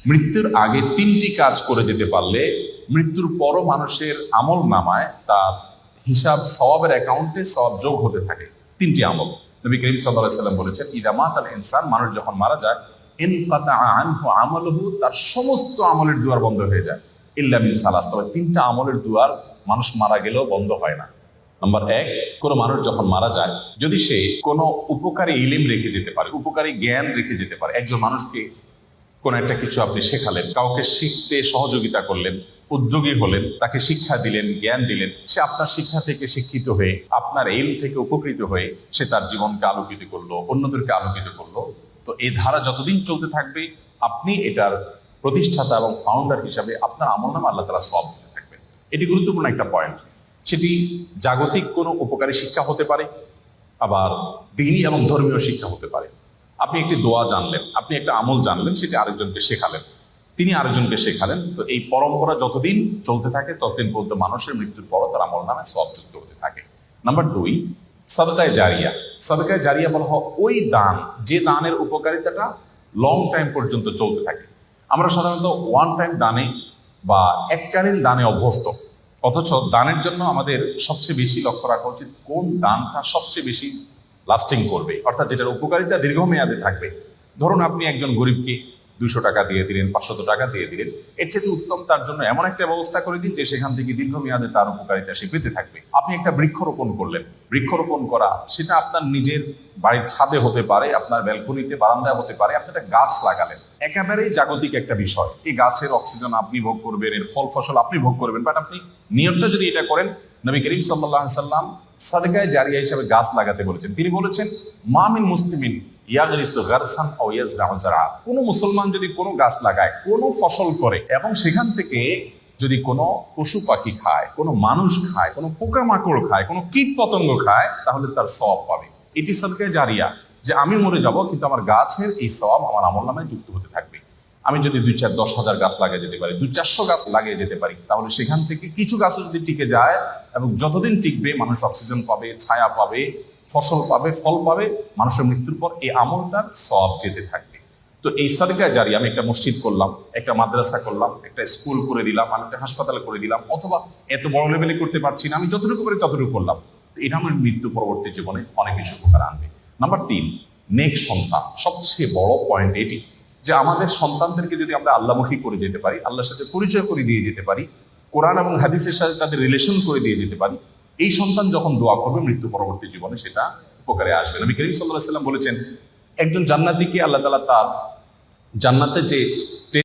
মৃত্যুর আগে তিনটি কাজ করে যেতে পারলে মৃত্যুর পরও মানুষের আমল নামায় তার হিসাব সওয়াবের অ্যাকাউন্টে সওয়াব যোগ হতে থাকে। তিনটি আমল নবী করিম সাল্লাল্লাহু আলাইহি ওয়াসাল্লাম বলেছেন, ইযা মাতাল ইনসান, মানুষ যখন মারা যায়, ইনকাতা আনহু আমালুহু, তার সমস্ত আমলের দুয়ার বন্ধ হয়ে যায়, ইল্লা মিন সালাস, তবে তিনটা আমলের দুয়ার মানুষ মারা গেলেও বন্ধ হয় না। নাম্বার এক, কোনো মানুষ যখন মারা যায়, যদি সে কোনো উপকারী ইলম রেখে যেতে পারে, উপকারী জ্ঞান রেখে যেতে পারে, একজন মানুষকে কোনো একটা কিছু আপনি শেখালেন, কাউকে শিখতে সহযোগিতা করলেন, উদ্যোগী হলেন, তাকে শিক্ষা দিলেন, জ্ঞান দিলেন, সে আপনার শিক্ষা থেকে শিক্ষিত হয়ে, আপনার ইলম থেকে উপকৃত হয়ে সে তার জীবনকে আলোকিত করলো, অন্যদেরকে আলোকিত করলো, তো এই ধারা যতদিন চলতে থাকবে আপনি এটার প্রতিষ্ঠাতা এবং ফাউন্ডার হিসাবে আপনার আমলনামা আল্লাহ তাআলা সওয়াব দিতে থাকবেন। এটি গুরুত্বপূর্ণ একটা পয়েন্ট। সেটি জাগতিক কোনো উপকারী শিক্ষা হতে পারে, আবার দ্বীনি এবং ধর্মীয় শিক্ষা হতে পারে। আপনি একটি দোয়া জানলেন, আপনি একটা আমল জানলেন, সেটি আরেকজনকে শেখালেন, তিনি আরেকজনকে শেখালেন, তো এই পরম্পরা যতদিন চলতে থাকে ততদিন পর্যন্ত মানুষের মৃত্যুর পরও তার আমল নামে সওয়াব যুক্ত হতে থাকে। নাম্বার দুই, সাদকায়ে জারিয়া। সাদকায়ে জারিয়া বলা হয় ওই দান, যে দানের উপকারিতাটা লং টাইম পর্যন্ত চলতে থাকে। আমরা সাধারণত ওয়ান টাইম দানে বা এককালীন দানে অভ্যস্ত, অথচ দানের জন্য আমাদের সবচেয়ে বেশি লক্ষ্য রাখা উচিত কোন দানটা সবচেয়ে বেশি লাস্টিং করবে, অর্থাৎ যেটার উপকারিতা দীর্ঘমেয়াদে থাকবে। ধরুন আপনি একজন গরিবকে 200 টাকা দিয়ে দিলেন, 500 টাকা দিয়ে দিলেন, এর চেয়ে উত্তম তার জন্য এমন একটা ব্যবস্থা করে দিন যে সেখান থেকে দীর্ঘমেয়াদে তার উপকারিতা সে পেতে থাকবে। আপনি একটা বৃক্ষরোপণ করলেন, বৃক্ষরোপণ করা সেটা আপনার নিজের বাড়ির ছাদে হতে পারে, আপনার ব্যালকনিতে, বারান্দায় হতে পারে, আপনি একটা গাছ লাগালেন, একেবারেই জাগতিক একটা বিষয়। এই গাছের অক্সিজেন আপনি ভোগ করবেন, এর ফল ফসল আপনি ভোগ করবেন, বাট আপনি নিয়তটা যদি এটা করেন, নবী করিম সাল্লাল্লাহু আলাইহি সাল্লাম সাদকায়ে জারিয়া হিসেবে গাছ লাগাতে বলেছেন। তিনি বলেছেন, মা মিন মুসলিমিন ইয়াগরিসু গারসান আও ইয়াজরাউ যারআ, কোন মুসলমান যদি কোনো গাছ লাগায়, কোনো ফসল করে, এবং সেখান থেকে যদি কোনো পশু পাখি খায়, কোনো মানুষ খায়, কোনো পোকামাকড় খায়, কোনো কীট পতঙ্গ খায়, তাহলে তার সওয়াব পাবে। এটি সাদকায়ে জারিয়া, যে আমি মরে যাব কিন্তু আমার গাছের এই সওয়াব আমার আমলনামায় যুক্ত হতে থাকবে। আমি যদি 2-4-10,000 গাছ লাগিয়ে যেতে পারি, 200-400 গাছ লাগিয়ে যেতে পারি, তাহলে সেখান থেকে কিছু গাছও যদি টিকে যায়, এবং যতদিন টিকবে মানুষ অক্সিজেন পাবে, ছায়া পাবে, ফসল পাবে, ফল পাবে, মানুষের মৃত্যুর পর এই আমলটার সওয়াব যেতে থাকবে। তো এই সাদকায়ে জারিয়া, আমি একটা মসজিদ করলাম, একটা মাদ্রাসা করলাম, একটা স্কুল করে দিলাম, আমি একটা হাসপাতাল করে দিলাম, অথবা এত বড় লেভেলে করতে পারছি না, আমি যতটুকু পারি ততটুকু করলাম, তো এটা আমার মৃত্যু পরবর্তী জীবনে অনেক বেশি উপকার আনবে। নাম্বার তিন, নেক সন্তান। সবচেয়ে বড় পয়েন্ট এটি যে আমাদের সন্তানদেরকে যদি আমরা আল্লাহমুখী করে যেতে পারি, আল্লাহর সাথে পরিচয় করে দিয়ে যেতে পারি, কোরআন এবং হাদিসের সাথে তাদের রিলেশন করে দিয়ে যেতে পারি, এই সন্তান যখন দোয়া করবে মৃত্যু পরবর্তী জীবনে সেটা উপকারে আসবে। নবী করিম সাল্লাল্লাহু আলাইহি ওয়াসাল্লাম বলেছেন, একজন জান্নাতীকে আল্লাহ তাআলা তার জান্নাতে যে